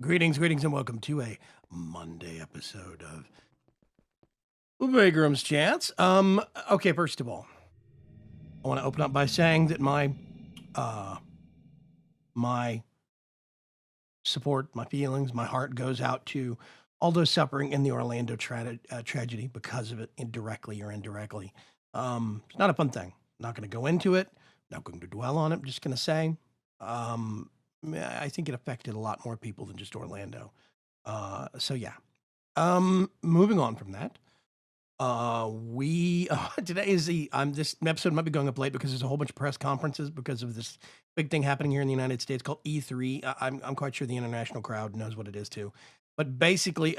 Greetings, and welcome to a Monday episode of Vaygrim's Chats. Okay, first of all, I want to open up by saying that my support, my feelings, my heart goes out to all those suffering in the Orlando tragedy because of it, directly or indirectly. It's not a fun thing. Not going to go into it. Not going to dwell on it. I'm just going to say, I think it affected a lot more people than just Orlando. So yeah. Moving on from that. We today is this episode might be going up late because there's a whole bunch of press conferences because of this big thing happening here in the United States called E3. I'm quite sure the international crowd knows what it is too. But basically,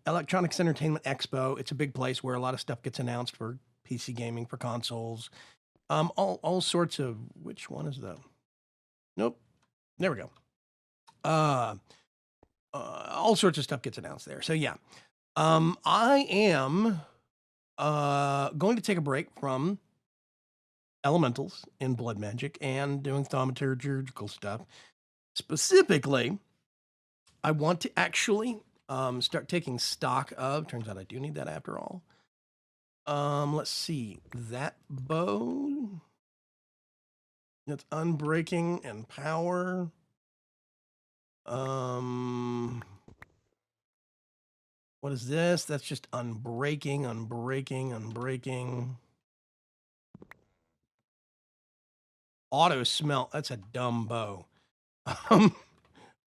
Electronics Entertainment Expo, it's a big place where a lot of stuff gets announced for PC gaming, for consoles, all sorts of, which one is that? Nope. There we go. All sorts of stuff gets announced there. So yeah. I am going to take a break from elementals in blood magic and doing thaumaturgical stuff. Specifically, I want to actually start taking stock of, turns out I do need that after all. Let's see, that bow, that's unbreaking and power. What is this? That's just unbreaking. Auto smelt. That's a dumb bow.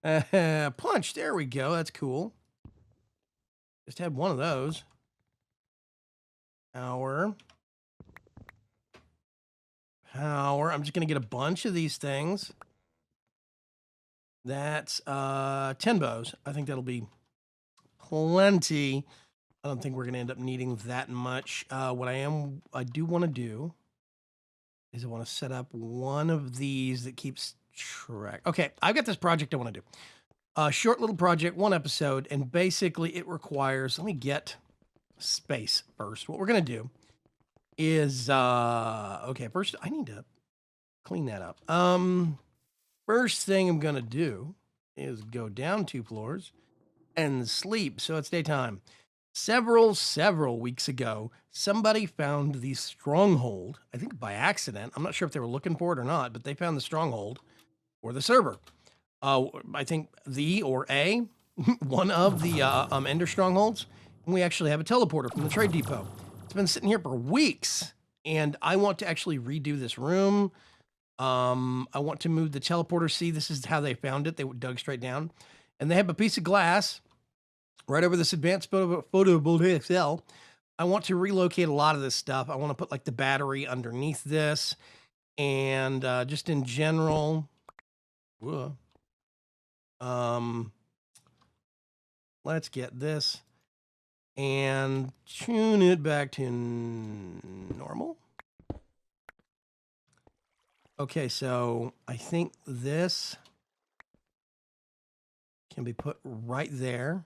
Punch. There we go. That's cool. Just had one of those. Power. I'm just going to get a bunch of these things. That's 10 bows. I think that'll be plenty. I don't think we're going to end up needing that much. What I do want to do is I want to set up one of these that keeps track. Okay, I've got this project I want to do. A short little project, one episode, and basically it requires, let me get space first. What we're going to do is, okay, first I need to clean that up. First thing I'm going to do is go down 2 floors and sleep. So it's daytime. Several weeks ago, somebody found the Stronghold, I think by accident. I'm not sure if they were looking for it or not, but they found the Stronghold or the server. I think one of the Ender Strongholds. And we actually have a teleporter from the trade depot. It's been sitting here for weeks, and I want to actually redo this room. I want to move the teleporter. See, this is how they found it. They dug straight down, and they have a piece of glass right over this advanced photovoltaic cell. I want to relocate a lot of this stuff. I want to put like the battery underneath this, and just in general, let's get this and tune it back to normal. Okay, so I think this can be put right there.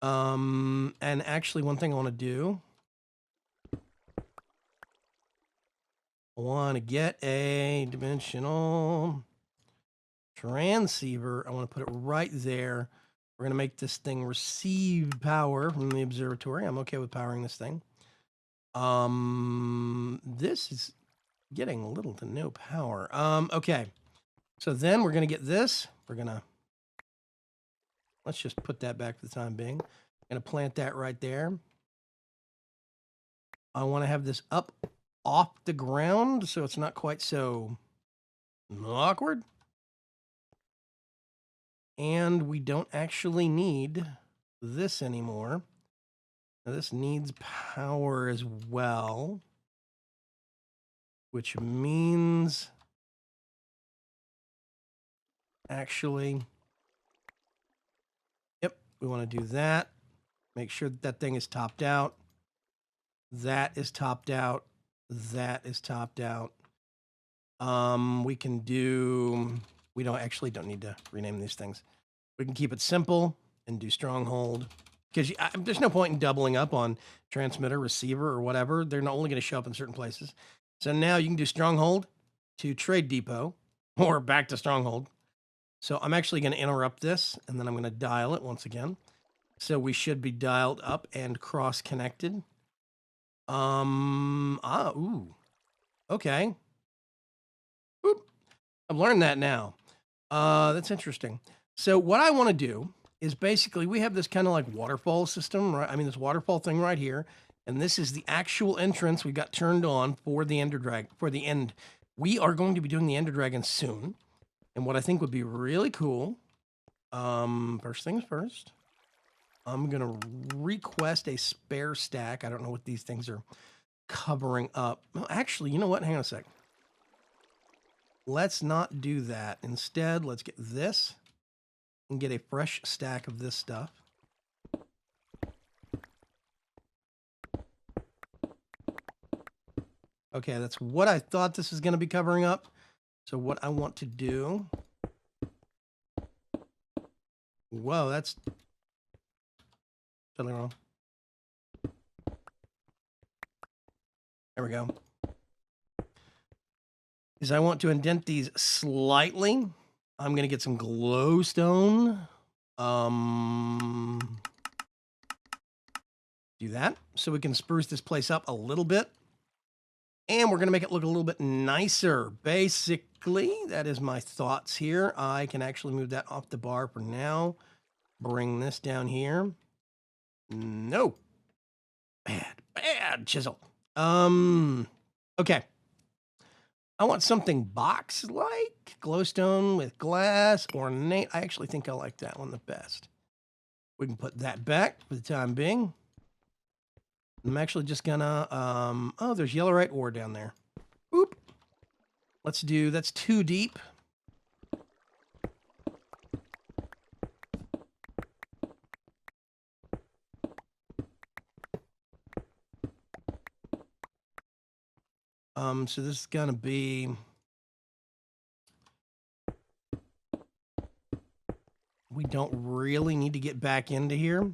And actually one thing I want to do, I want to get a dimensional transceiver. I want to put it right there. We're going to make this thing receive power from the observatory. I'm okay with powering this thing. This is getting little to no power. Okay. So then we're going to get this. Let's just put that back for the time being. I'm going to plant that right there. I want to have this up off the ground so it's not quite so awkward. And we don't actually need this anymore. Now, this needs power as well, which means actually, yep, we want to do that. Make sure that thing is topped out. That is topped out. That is topped out. We can do, we don't need to rename these things. We can keep it simple and do Stronghold, because there's no point in doubling up on transmitter, receiver, or whatever. They're not only going to show up in certain places. So now you can do Stronghold to Trade Depot or back to Stronghold. So I'm actually going to interrupt this, and then I'm going to dial it once again. So we should be dialed up and cross-connected. Ooh. Okay. Oop. I've learned that now. That's interesting. So what I want to do is basically we have this kind of like waterfall system, right? I mean, this waterfall thing right here. And this is the actual entrance we got turned on for the Ender Dragon, for the end. We are going to be doing the Ender Dragon soon. And what I think would be really cool, first things first, I'm going to request a spare stack. I don't know what these things are covering up. Well, actually, you know what? Hang on a sec. Let's not do that. Instead, let's get this and get a fresh stack of this stuff. Okay, that's what I thought this was going to be covering up. So what I want to do... Whoa, that's totally wrong. There we go. Is I want to indent these slightly. I'm going to get some glowstone. Do that so we can spruce this place up a little bit. And we're going to make it look a little bit nicer. Basically, that is my thoughts here. I can actually move that off the bar for now. Bring this down here. No. Bad chisel. Okay. I want something box-like. Glowstone with glass, ornate. I actually think I like that one the best. We can put that back for the time being. I'm actually just gonna, oh, there's yellowite ore down there. Oop. Let's do, that's too deep. So this is gonna be, we don't really need to get back into here.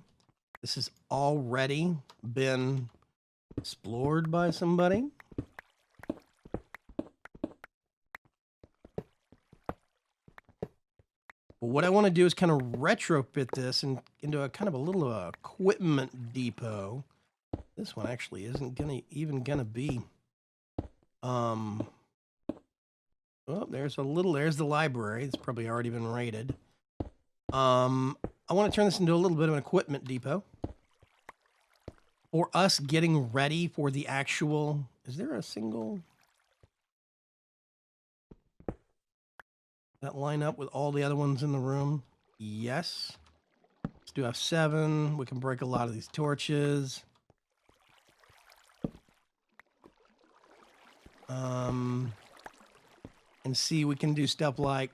This has already been explored by somebody. But what I want to do is kind of retrofit this into a kind of a little equipment depot. This one actually isn't even gonna be. Oh, there's the library. It's probably already been raided. I want to turn this into a little bit of an equipment depot. For us getting ready for the actual... Is there a single... that line up with all the other ones in the room? Yes. Let's do F7. We can break a lot of these torches. And see, we can do stuff like...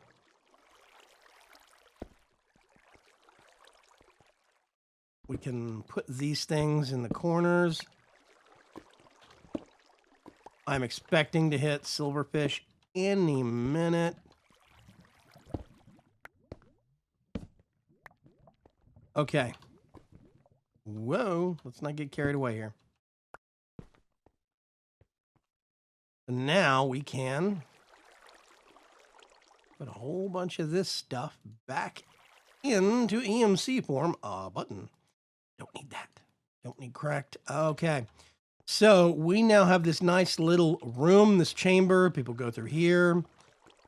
We can put these things in the corners. I'm expecting to hit silverfish any minute. Okay. Whoa, let's not get carried away here. And now we can put a whole bunch of this stuff back into EMC form. Button. Don't need that. Don't need cracked. Okay. So we now have this nice little room, this chamber. People go through here,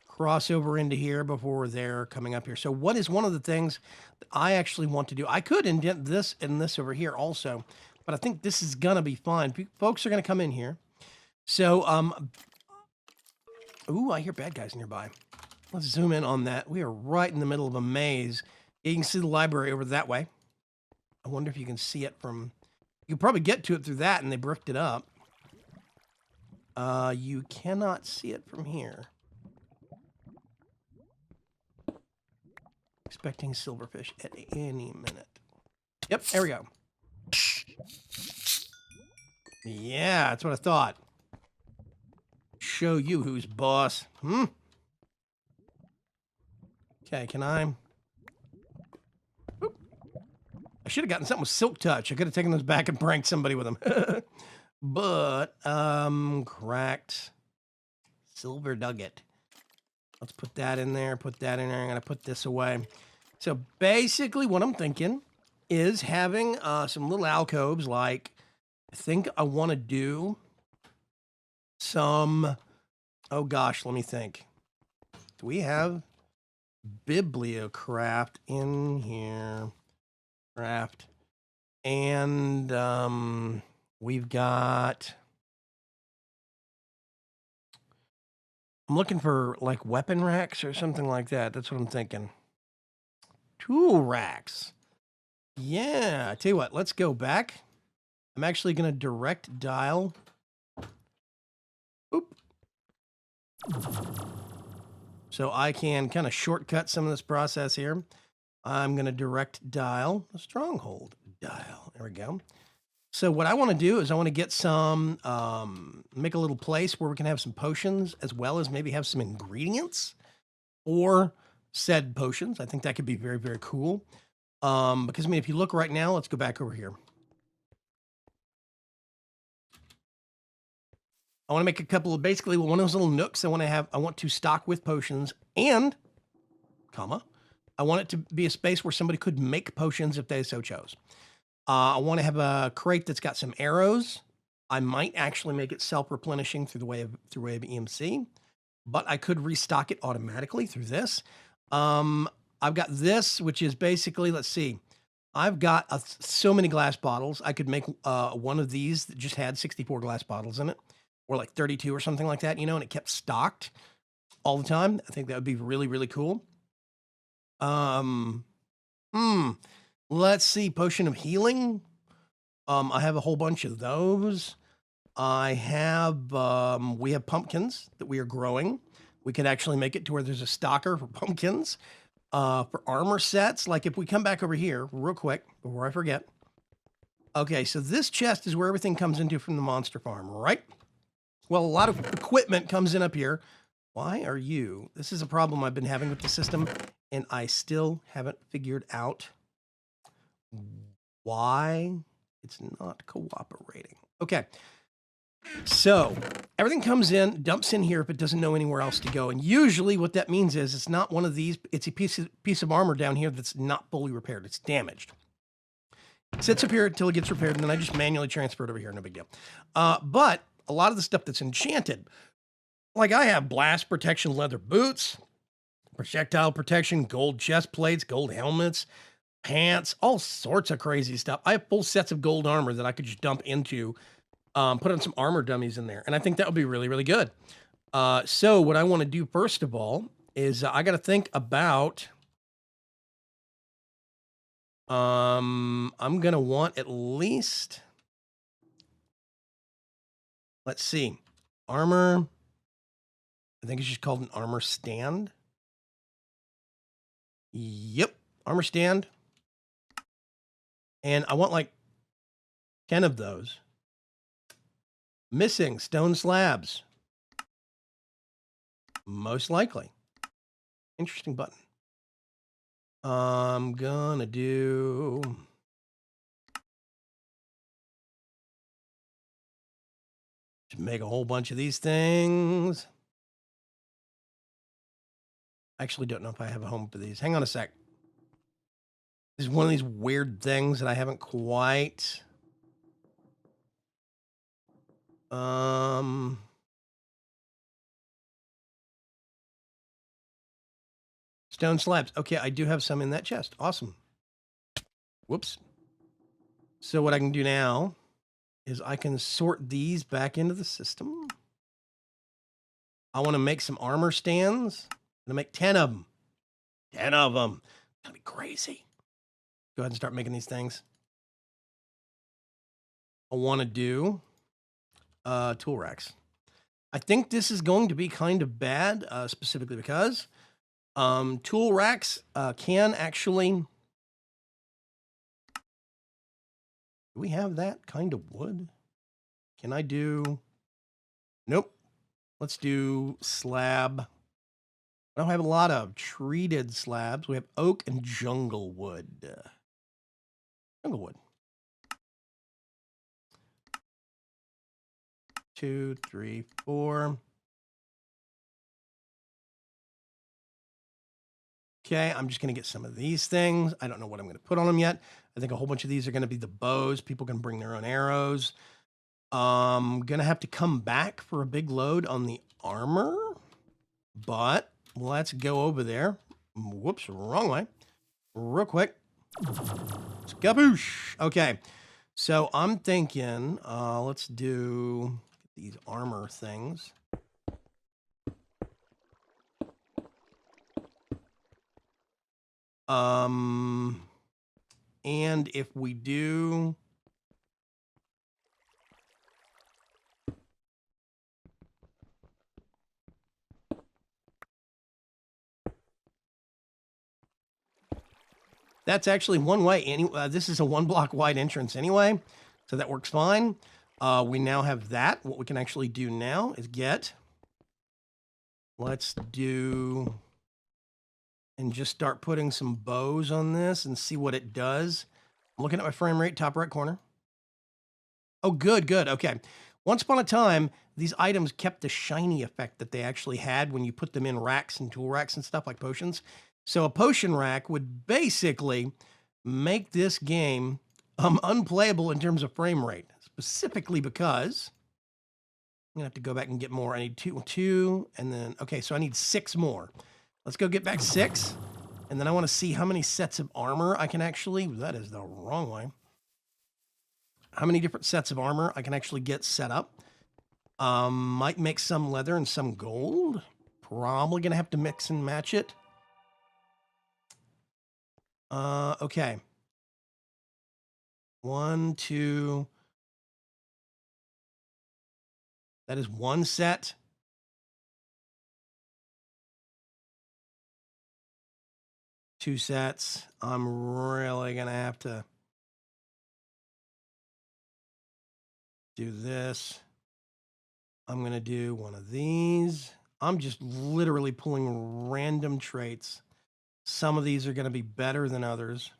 cross over into here before they're coming up here. So what is one of the things that I actually want to do? I could indent this and this over here also, but I think this is going to be fine. Folks are going to come in here. So, ooh, I hear bad guys nearby. Let's zoom in on that. We are right in the middle of a maze. You can see the library over that way. I wonder if you can see it from... You can probably get to it through that, and they bricked it up. You cannot see it from here. Expecting silverfish at any minute. Yep, there we go. Yeah, that's what I thought. Show you who's boss. Okay, can I... I should have gotten something with Silk Touch. I could have taken those back and pranked somebody with them. But, cracked silver nugget. Let's put that in there, put that in there. I'm going to put this away. So basically what I'm thinking is having some little alcoves. Like, I think I want to do some, oh gosh, let me think. Do we have Bibliocraft in here? Craft. And we've got, I'm looking for like weapon racks or something like that. That's what I'm thinking. Tool racks. Yeah, I tell you what, let's go back. I'm actually going to direct dial. Oop. So I can kind of shortcut some of this process here. I'm going to direct dial the Stronghold dial. There we go. So what I want to do is I want to get some, make a little place where we can have some potions as well as maybe have some ingredients or said potions. I think that could be very, very cool. Because I mean, if you look right now, let's go back over here. I want to make a couple of basically one of those little nooks. I want to stock with potions and, comma, I want it to be a space where somebody could make potions if they so chose. I want to have a crate that's got some arrows. I might actually make it self-replenishing through way of EMC, but I could restock it automatically through this. I've got this, which is basically, let's see, I've got so many glass bottles. I could make one of these that just had 64 glass bottles in it, or like 32 or something like that, you know, and it kept stocked all the time. I think that would be really, really cool. Let's see, potion of healing. I have a whole bunch of those. I have, we have pumpkins that we are growing. We could actually make it to where there's a stocker for pumpkins. For armor sets, like if we come back over here real quick before I forget. Okay, so this chest is where everything comes into from the monster farm, right? Well, a lot of equipment comes in up here. Why are you? This is a problem I've been having with the system, and I still haven't figured out why it's not cooperating. Okay. So everything comes in, dumps in here if it doesn't know anywhere else to go. And usually what that means is it's not one of these, it's a piece of armor down here that's not fully repaired. It's damaged. It sits up here until it gets repaired, and then I just manually transfer it over here. No big deal. But a lot of the stuff that's enchanted, like I have blast protection leather boots, projectile protection, gold chest plates, gold helmets, pants, all sorts of crazy stuff. I have full sets of gold armor that I could just dump into, put on some armor dummies in there. And I think that would be really, really good. So what I want to do first of all is I got to think about, I'm going to want at least, let's see, armor. I think it's just called an armor stand. Yep. Armor stand. And I want like 10 of those. Missing stone slabs. Most likely. Interesting button. I'm gonna do. Just make a whole bunch of these things. I actually don't know if I have a home for these. Hang on a sec. This is one of these weird things that I haven't quite. Stone slabs. Okay, I do have some in that chest. Awesome. Whoops. So what I can do now is I can sort these back into the system. I want to make some armor stands. I'm going to make 10 of them. 10 of them. That'd be crazy. Go ahead and start making these things. I want to do tool racks. I think this is going to be kind of bad, specifically because tool racks can actually. Do we have that kind of wood? Can I do? Nope. Let's do slab. I don't have a lot of treated slabs. We have oak and jungle wood. Jungle wood. 2, 3, 4. Okay, I'm just going to get some of these things. I don't know what I'm going to put on them yet. I think a whole bunch of these are going to be the bows. People can bring their own arrows. Gonna have to come back for a big load on the armor, but let's go over there. Whoops, wrong way. Real quick. Skaboosh. Okay, so I'm thinking, let's do these armor things. And if we do... That's actually one way. This is a 1 block wide entrance anyway, so that works fine. We now have that. What we can actually do now is let's do, and just start putting some bows on this and see what it does. I'm looking at my frame rate, top right corner. Oh, good. Okay. Once upon a time, these items kept the shiny effect that they actually had when you put them in racks and tool racks and stuff like potions. So a potion rack would basically make this game unplayable in terms of frame rate, specifically because I'm gonna have to go back and get more. I need two, and then, okay, so I need 6 more. Let's go get back 6, and then I want to see how many sets of armor I can actually, that is the wrong way. How many different sets of armor I can actually get set up. Might make some leather and some gold. Probably gonna have to mix and match it. Okay. 1, 2. That is 1 set. Two sets. I'm really gonna have to do this. I'm gonna do one of these. I'm just literally pulling random traits. Some of these are gonna be better than others.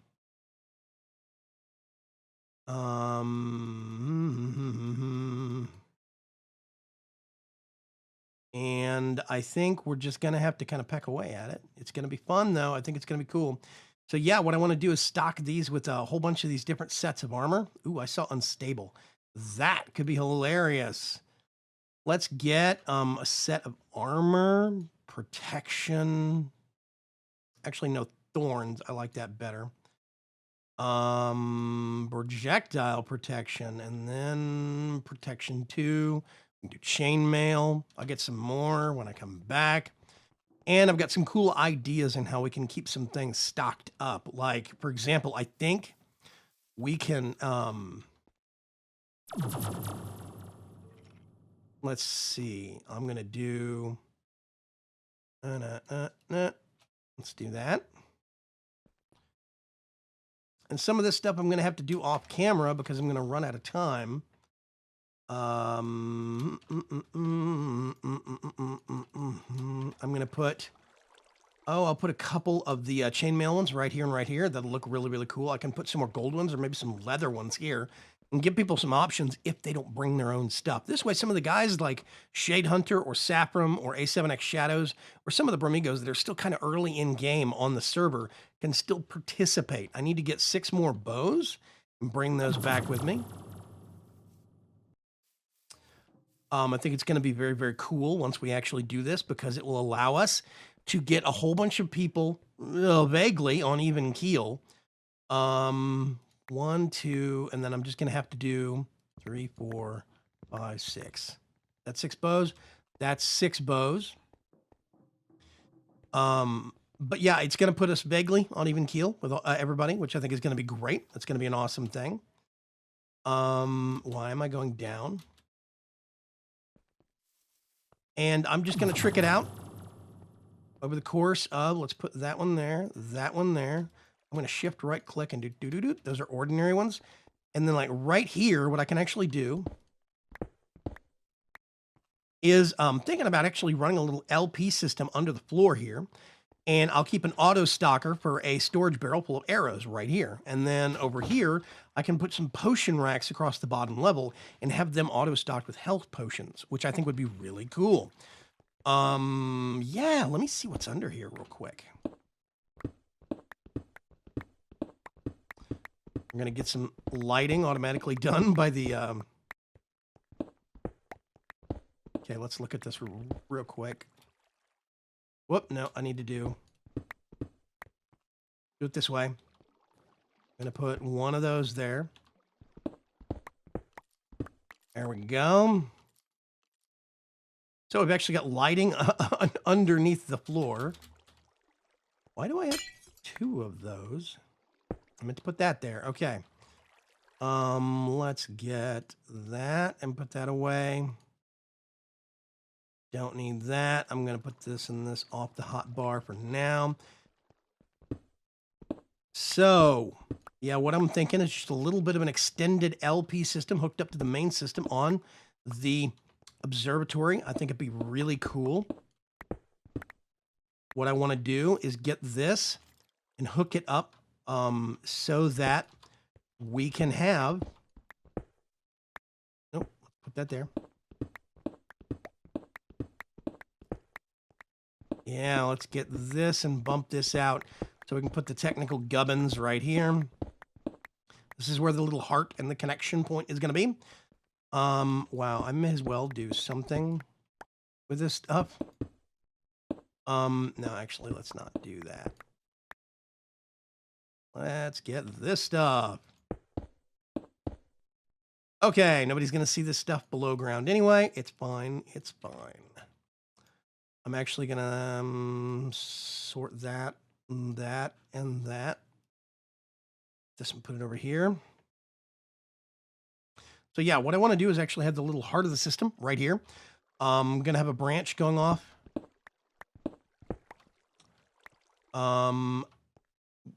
And I think we're just gonna have to kind of peck away at it. It's gonna be fun though. I think it's gonna be cool. So yeah, what I want to do is stock these with a whole bunch of these different sets of armor. Ooh, I saw unstable. That could be hilarious. Let's get a set of armor, protection. Actually, no, thorns. I like that better. Projectile protection, and then protection 2. We can do chainmail. I'll get some more when I come back. And I've got some cool ideas in how we can keep some things stocked up. Like, for example, I think we can, let's see. I'm going to do, let's do that. And some of this stuff I'm going to have to do off camera because I'm going to run out of time. I'm going to put, I'll put a couple of the chainmail ones right here and right here. That'll look really, really cool. I can put some more gold ones or maybe some leather ones here and give people some options if they don't bring their own stuff. This way, some of the guys like Shade Hunter or Saffron or A7X Shadows or some of the Bramigos that are still kind of early in game on the server can still participate. I need to get 6 more bows and bring those back with me. I think it's going to be very, very cool once we actually do this because it will allow us to get a whole bunch of people vaguely on even keel. 1, 2, and then I'm just going to have to do 3, 4, 5, 6. That's 6 bows. That's 6 bows. But yeah, it's going to put us vaguely on even keel with everybody, which I think is going to be great. That's going to be an awesome thing. Why am I going down? And I'm just going to trick it out over the course of, let's put that one there, that one there. I'm going to shift right click and do. Those are ordinary ones. And then like right here, what I can actually do is thinking about actually running a little LP system under the floor here. And I'll keep an auto stocker for a storage barrel full of arrows right here. And then over here, I can put some potion racks across the bottom level and have them auto stocked with health potions, which I think would be really cool. Yeah, let me see what's under here real quick. I'm going to get some lighting automatically done by the... Okay, let's look at this real quick. Whoop, no, I need to do it this way. I'm going to put one of those there. There we go. So we've actually got lighting underneath the floor. Why do I have 2 of those? I meant to put that there. Okay. Let's get that and put that away. Don't need that. I'm going to put this and this off the hot bar for now. So, yeah, what I'm thinking is just a little bit of an extended LP system hooked up to the main system on the observatory. I think it'd be really cool. What I want to do is get this and hook it up so that we can have... Nope, put that there. Yeah, let's get this and bump this out so we can put the technical gubbins right here. This is where the little heart and the connection point is going to be. Wow, I may as well do something with this stuff. No, actually, let's not do that. Let's get this stuff. Okay, nobody's going to see this stuff below ground anyway. It's fine. It's fine. I'm actually going to sort that, that, and that. This one, put it over here. So yeah, what I want to do is actually have the little heart of the system right here. I'm going to have a branch going off.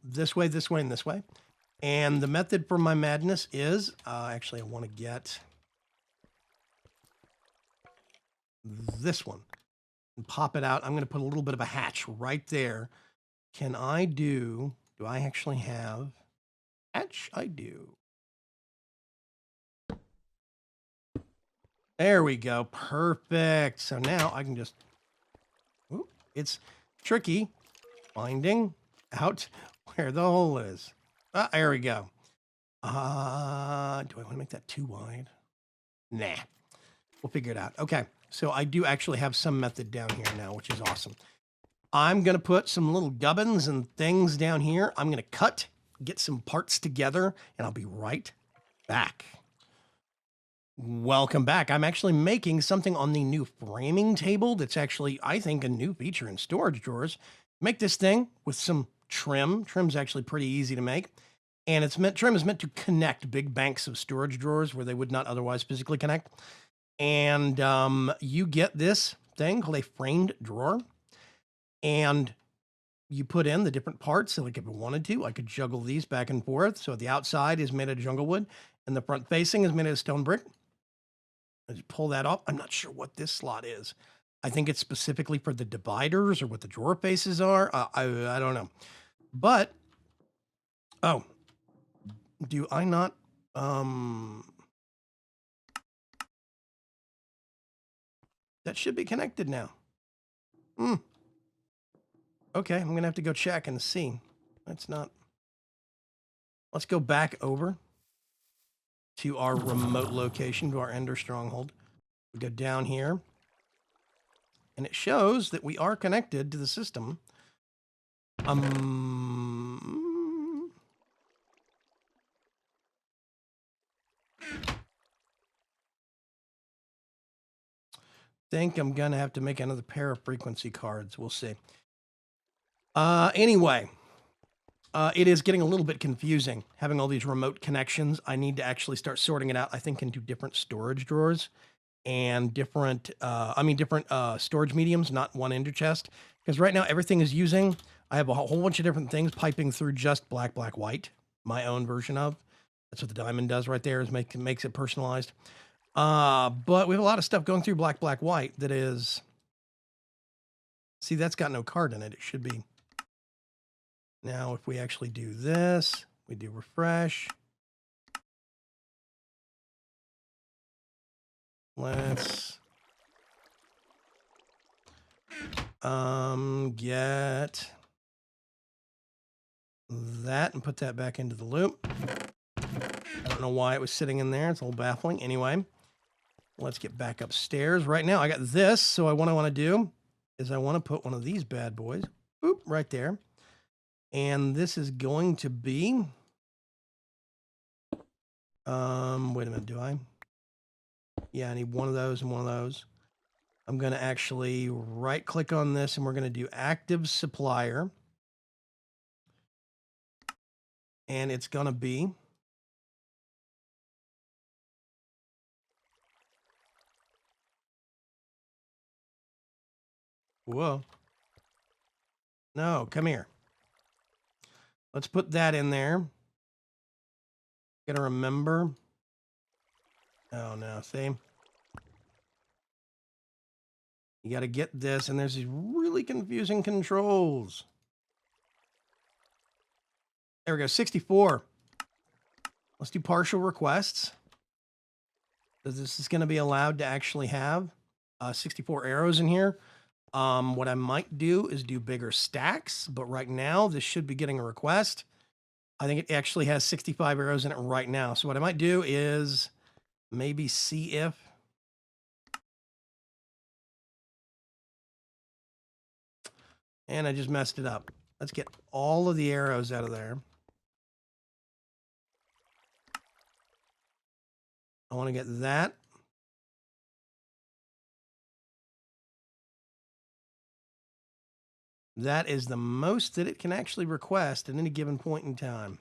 This way, and this way. And the method for my madness is, actually, I want to get this one and pop it out. I'm going to put a little bit of a hatch right there. Can I do I actually have hatch? I do. There we go. Perfect. So now I can just, ooh, it's tricky finding out where the hole is. There we go. Do I want to make that too wide? Nah. We'll figure it out. Okay. So I do actually have some method down here now, which is awesome. I'm going to put some little gubbins and things down here. I'm going to cut, get some parts together, and I'll be right back. Welcome back. I'm actually making something on the new framing table that's actually, I think, a new feature in storage drawers. Make this thing with some trim. Trim's actually pretty easy to make. And trim is meant to connect big banks of storage drawers where they would not otherwise physically connect. And you get this thing called a framed drawer. And you put in the different parts. So like if I wanted to, I could juggle these back and forth. So the outside is made of jungle wood and the front facing is made of stone brick. I just pull that off. I'm not sure what this slot is. I think it's specifically for the dividers or what the drawer faces are. I don't know. But, oh, do I not, that should be connected now. Okay, I'm going to have to go check and see. That's not, let's go back over to our remote location, to our Ender Stronghold. We go down here, and it shows that we are connected to the system. Think I'm gonna have to make another pair of frequency cards. We'll see. Anyway, it is getting a little bit confusing having all these remote connections. I need to actually start sorting it out, I think, into different storage drawers and different storage mediums, not one ender chest. Because right now everything is using, I have a whole bunch of different things piping through just black, white, my own version of. That's what the diamond does right there, is makes it personalized. But we have a lot of stuff going through black, white that is, see, that's got no card in it. It should be. Now, if we actually do this, we do refresh. Let's get that and put that back into the loop. I don't know why it was sitting in there. It's a little baffling. Anyway, let's get back upstairs. Right now, I got this. So what I want to do is I want to put one of these bad boys, boop, right there. And this is going to be, wait a minute, do I? Yeah, I need one of those and one of those. I'm going to actually right click on this and we're going to do active supplier. And it's going to be whoa. No, come here. Let's put that in there. Gotta remember. Oh no, see? You gotta get this, and there's these really confusing controls. There we go, 64. Let's do partial requests. This is gonna be allowed to actually have 64 arrows in here. What I might do is do bigger stacks, but right now this should be getting a request. I think it actually has 65 arrows in it right now. So what I might do is maybe see if and I just messed it up. Let's get all of the arrows out of there. I want to get that. That is the most that it can actually request at any given point in time.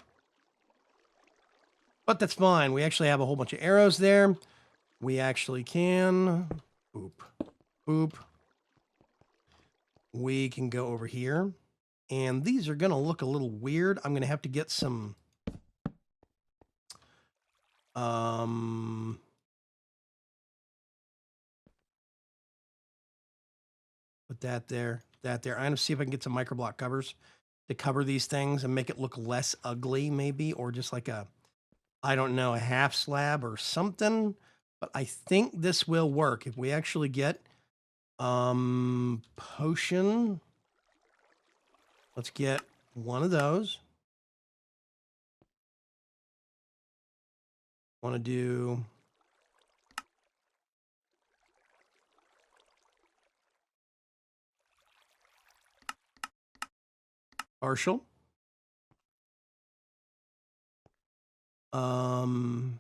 But that's fine. We actually have a whole bunch of arrows there. We actually can... Boop. Boop. We can go over here. And these are going to look a little weird. I'm going to have to get some... Put that there. That there. I'm going to see if I can get some microblock covers to cover these things and make it look less ugly, maybe, or just like a, I don't know, a half slab or something. But I think this will work if we actually get potion. Let's get one of those. Want to do partial. And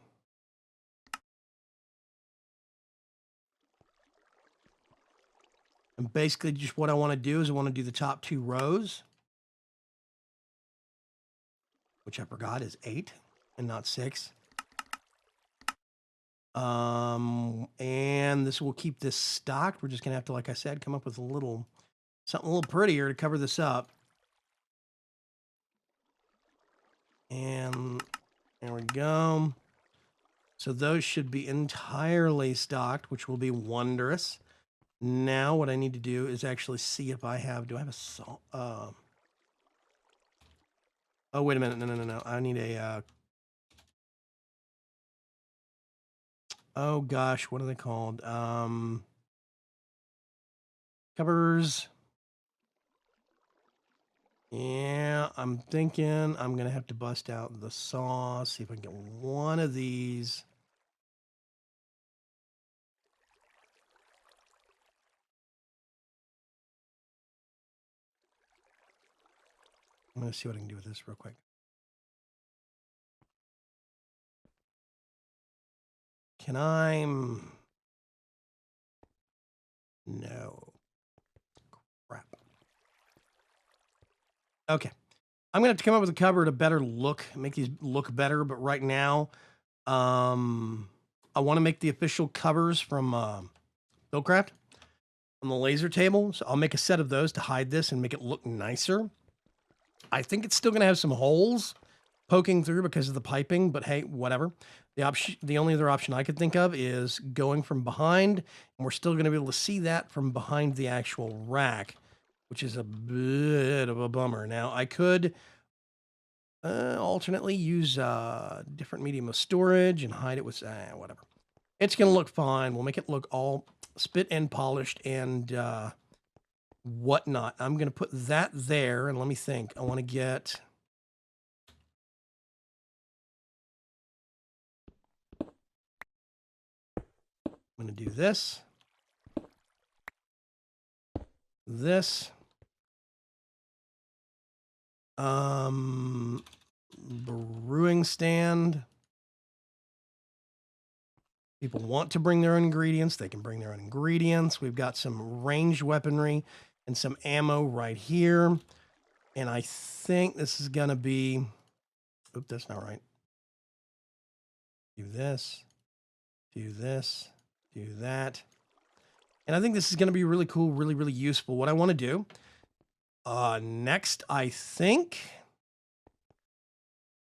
basically just what I want to do is I want to do the top 2 rows, which I forgot is 8 and not 6. And this will keep this stocked. We're just going to have to, like I said, come up with a little, something a little prettier to cover this up. And there we go. So those should be entirely stocked, which will be wondrous. Now what I need to do is actually see if I have, do I have a salt? Oh, wait a minute. No. I need a, oh gosh, what are they called? Covers. Yeah, I'm thinking I'm going to have to bust out the saw, see if I can get one of these. I'm going to see what I can do with this real quick. Can I? No. Crap. Okay. I'm going to have to come up with a cover to better look, make these look better. But right now, I want to make the official covers from Buildcraft on the laser table. So I'll make a set of those to hide this and make it look nicer. I think it's still going to have some holes poking through because of the piping, but hey, whatever. The only other option I could think of is going from behind, and we're still going to be able to see that from behind the actual rack, which is a bit of a bummer. Now, I could alternately use different medium of storage and hide it with whatever. It's going to look fine. We'll make it look all spit and polished and whatnot. I'm going to put that there, and let me think. I want to get... I'm going to do this. This. Brewing stand. People want to bring their own ingredients. They can bring their own ingredients. We've got some ranged weaponry and some ammo right here. And I think this is going to be... Oop, that's not right. Do this. Do this. Do that. And I think this is going to be really cool, really, really useful. What I want to do next, I think...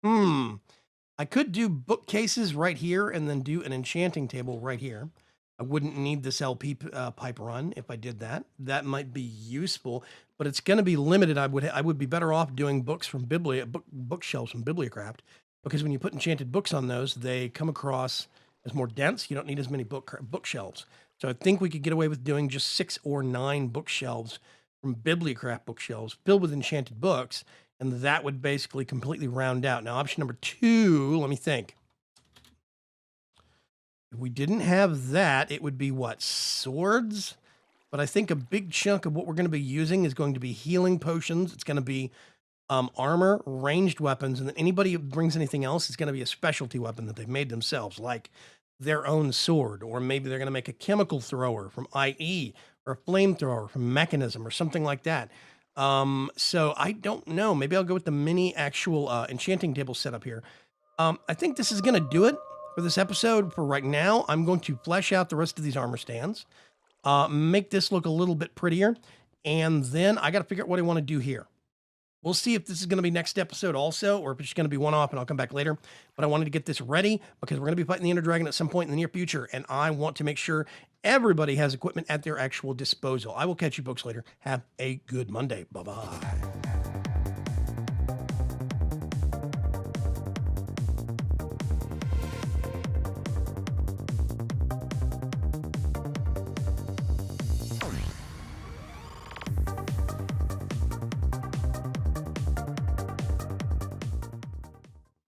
I could do bookcases right here and then do an enchanting table right here. I wouldn't need this LP pipe run if I did that. That might be useful, but it's going to be limited. I would be better off doing books from bookshelves from Bibliocraft, because when you put enchanted books on those, they come across as more dense. You don't need as many bookshelves. So I think we could get away with doing just 6 or 9 bookshelves from Bibliocraft bookshelves filled with enchanted books, and that would basically completely round out. Now, option number 2, let me think. If we didn't have that, it would be what? Swords? But I think a big chunk of what we're going to be using is going to be healing potions. It's going to be armor, ranged weapons, and then anybody who brings anything else is going to be a specialty weapon that they've made themselves, like their own sword, or maybe they're going to make a chemical thrower from IE, or a flamethrower from Mechanism, or something like that. So I don't know. Maybe I'll go with the mini actual enchanting table setup here. I think this is going to do it for this episode. For right now, I'm going to flesh out the rest of these armor stands, make this look a little bit prettier, and then I got to figure out what I want to do here. We'll see if this is going to be next episode also, or if it's just going to be one-off and I'll come back later. But I wanted to get this ready because we're going to be fighting the Ender Dragon at some point in the near future, and I want to make sure everybody has equipment at their actual disposal. I will catch you folks later. Have a good Monday. Bye-bye.